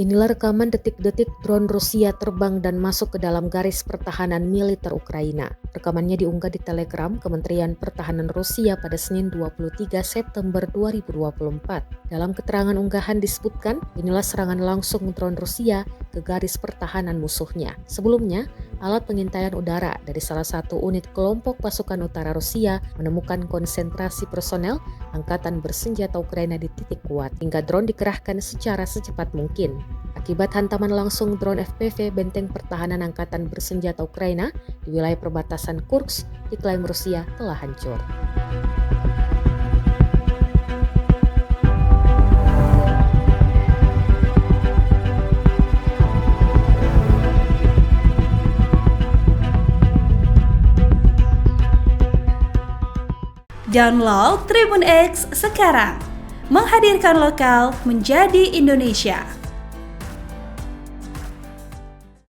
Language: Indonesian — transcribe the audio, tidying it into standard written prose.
Inilah rekaman detik-detik drone Rusia terbang dan masuk ke dalam garis pertahanan militer Ukraina. Rekamannya diunggah di Telegram Kementerian Pertahanan Rusia pada Senin 23 September 2024. Dalam keterangan unggahan disebutkan, inilah serangan langsung drone Rusia ke garis pertahanan musuhnya. Sebelumnya, alat pengintaian udara dari salah satu unit kelompok pasukan utara Rusia menemukan konsentrasi personel angkatan bersenjata Ukraina di titik kuat, hingga drone dikerahkan secara secepat mungkin. Akibat hantaman langsung drone FPV, benteng pertahanan angkatan bersenjata Ukraina di wilayah perbatasan Kursk diklaim Rusia telah hancur. Download Tribun X sekarang, menghadirkan lokal menjadi Indonesia.